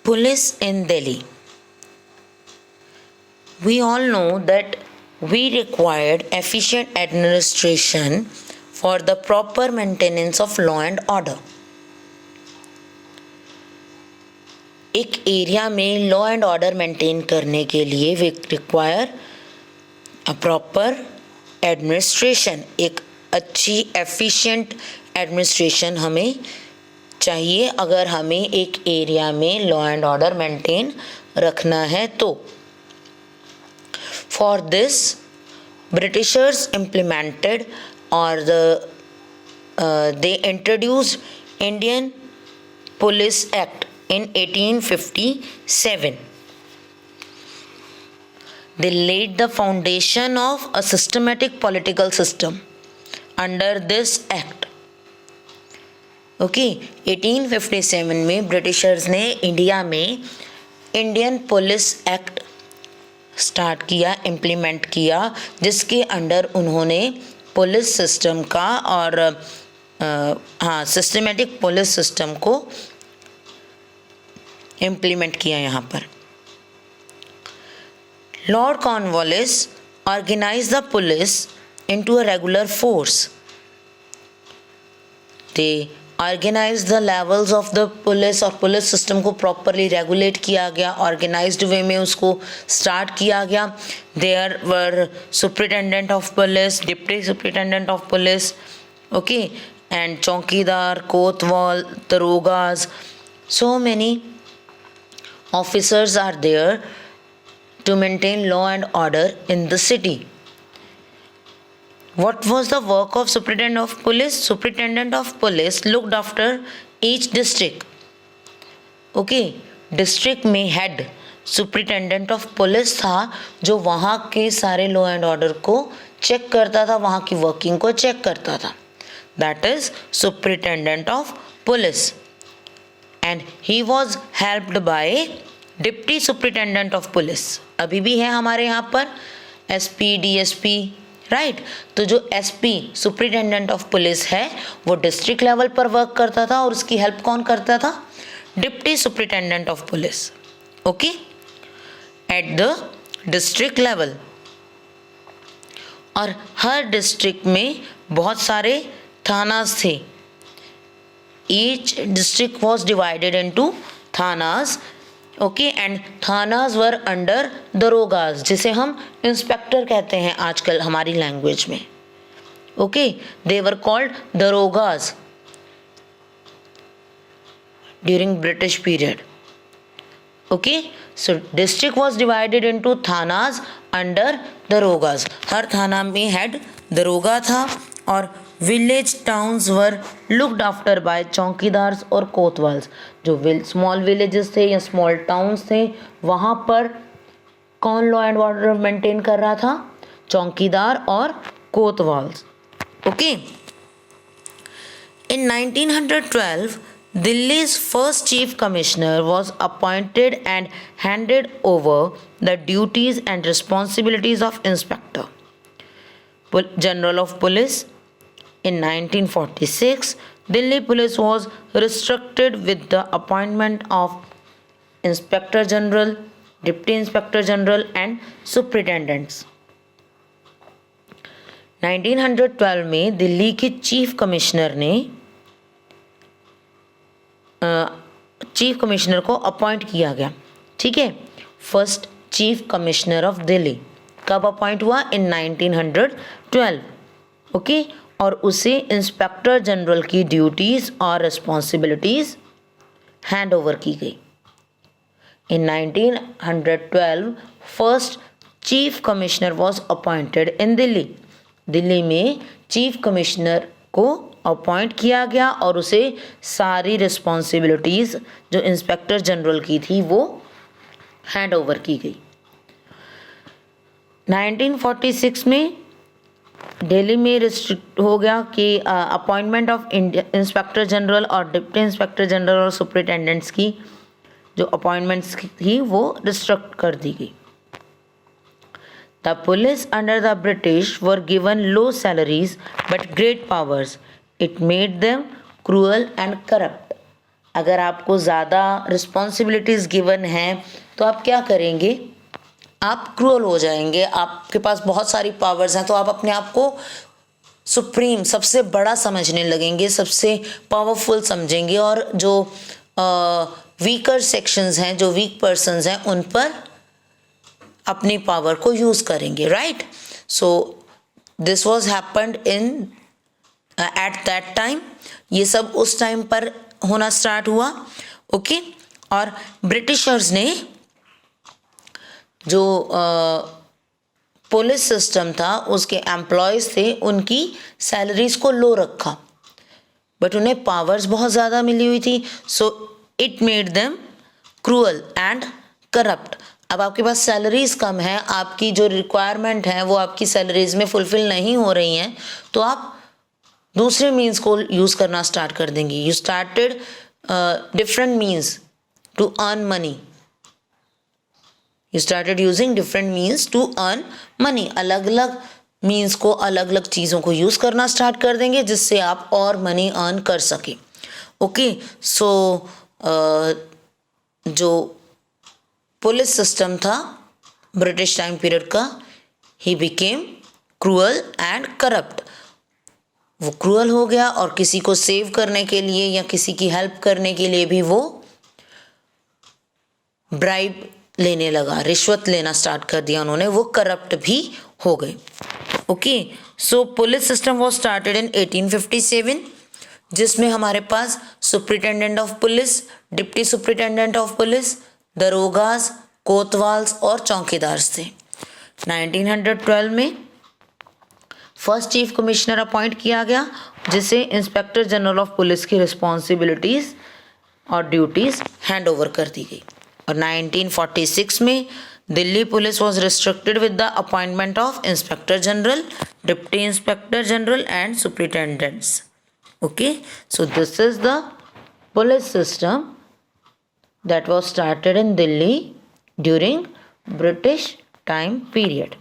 Police in Delhi. We all know that we required efficient administration for the proper maintenance of law and order. एक area में law and order maintain करने के लिए we require a proper administration, एक अच्छी efficient administration हमें चाहिए अगर हमें एक एरिया में लॉ एंड ऑर्डर मेंटेन रखना है तो. फॉर दिस ब्रिटिशर्स इम्प्लीमेंटेड और they introduced Indian Police Act in 1857. They laid the foundation of a systematic political system under this act. Okay, 1857 में ब्रिटिशर्स ने इंडिया में इंडियन पुलिस एक्ट स्टार्ट किया, implement किया, जिसके अंडर उन्होंने police system का और सिस्टमेटिक पुलिस सिस्टम को इम्प्लीमेंट किया. यहाँ पर lord Cornwallis organise the police into a regular force. They organise the levels of the police और पुलिस सिस्टम को प्रॉपरली रेगुलेट किया गया, ऑर्गेनाइज्ड वे में उसको स्टार्ट किया गया. There were superintendent of police, deputy superintendent of police, okay, and chowkidar, Kotwal, दरोगाज. So many officers are there to maintain law and order in the city. What was the work of superintendent of police? Superintendent of police looked after each district. Okay, district में head superintendent of police था जो वहाँ के सारे law and order को check करता था, वहाँ की वर्किंग को चेक करता था. That is superintendent of police. And he was helped by deputy superintendent of police. अभी भी है हमारे यहाँ पर एसपी, डीएसपी, राइट. तो जो एसपी सुप्रिटेंडेंट ऑफ पुलिस है वो डिस्ट्रिक्ट लेवल पर वर्क करता था और उसकी हेल्प कौन करता था? Deputy superintendent of police. Okay, at the district level. और हर डिस्ट्रिक्ट में बहुत सारे थानास थे. Each district was divided into thanas. Okay, and thanas were under darogas, जिसे हम इंस्पेक्टर कहते हैं आजकल हमारी लैंग्वेज में. Okay, they were called darogas during British period. Okay, so district was divided into thanas under darogas. हर थाना में हेड दरोगा था और village towns were looked after by chowkidars और कोतवाल्स. जो स्मॉल विलेजेस थे या स्मॉल टाउन्स थे वहाँ पर कौन लॉ एंड ऑर्डर मेंटेन कर रहा था? चौकीदार और कोतवाल्स. Okay, in 1912 दिल्ली's first chief commissioner was appointed and handed over the duties and responsibilities of inspector general of police. In 1946, Delhi police was restricted with the appointment of inspector general, deputy inspector general and superintendents. 1912 में दिल्ली के chief commissioner ने chief commissioner को appoint किया गया. ठीक है, first chief commissioner of Delhi कब appoint हुआ? इन 1912. ओके, और उसे इंस्पेक्टर जनरल की ड्यूटीज़ और रिस्पॉन्सिबिलिटीज़ हैंड ओवर की गई. इन 1912 first chief commissioner was appointed in Delhi. Delhi में चीफ कमिश्नर को अपॉइंट किया गया और उसे सारी रिस्पॉन्सिबिलिटीज़ जो इंस्पेक्टर जनरल की थी वो हैंड ओवर की गई. 1946 में दिल्ली में रिस्ट्रिक्ट हो गया कि अपॉइंटमेंट ऑफ इंस्पेक्टर जनरल और डिप्टी इंस्पेक्टर जनरल और सुपरिटेंडेंट्स की जो अपॉइंटमेंट्स थी वो रिस्ट्रिक्ट कर दी गई. The police under the British were given low salaries but great powers. It made them cruel and corrupt. अगर आपको ज़्यादा रिस्पॉन्सिबिलिटीज़ गिवन हैं तो आप क्या करेंगे, आप क्रूअल हो जाएंगे। आपके पास बहुत सारी पावर्स हैं तो आप अपने आप को सुप्रीम, सबसे बड़ा समझने लगेंगे, सबसे पावरफुल समझेंगे, और जो वीकर सेक्शंस हैं, जो वीक पर्सन्स हैं, उन पर अपनी पावर को यूज़ करेंगे, right. So this was happened in at that time, ये सब उस टाइम पर होना स्टार्ट हुआ, ओके। और ब्रिटिशर्स ने जो पुलिस सिस्टम था, उसके एम्प्लॉयज़ थे, उनकी सैलरीज को लो रखा, बट उन्हें पावर्स बहुत ज़्यादा मिली हुई थी। So it made them cruel and corrupt. अब आपके पास सैलरीज कम है, आपकी जो रिक्वायरमेंट है वो आपकी सैलरीज में फुलफिल नहीं हो रही हैं, तो आप दूसरे मीन्स को यूज़ करना स्टार्ट कर देंगे। You started different means to earn money, you started using different means to earn money. अलग अलग मीन्स को, अलग अलग चीज़ों को यूज़ करना स्टार्ट कर देंगे जिससे आप और मनी अर्न कर सकें, ओके। सो जो पुलिस सिस्टम था ब्रिटिश टाइम पीरियड का, he became cruel and corrupt. वो क्रूअल हो गया और किसी को सेव करने के लिए या किसी की हेल्प करने के लिए भी वो ब्राइब लेने लगा, रिश्वत लेना स्टार्ट कर दिया उन्होंने, वो करप्ट भी हो गए, okay. So police system was started in 1857, जिसमें हमारे पास superintendent of police, deputy superintendent of police, darogas, kotwals और चौकीदार थे। 1912 में फर्स्ट चीफ कमिश्नर अपॉइंट किया गया, जिसे इंस्पेक्टर जनरल ऑफ पुलिस की रिस्पॉन्सिबिलिटीज़ और ड्यूटीज़ हैंड ओवर कर दी गई। और 1946 में Delhi police was restricted with the appointment of inspector general, deputy inspector general and superintendents, okay. So this is the police system that was started in Delhi during British time period.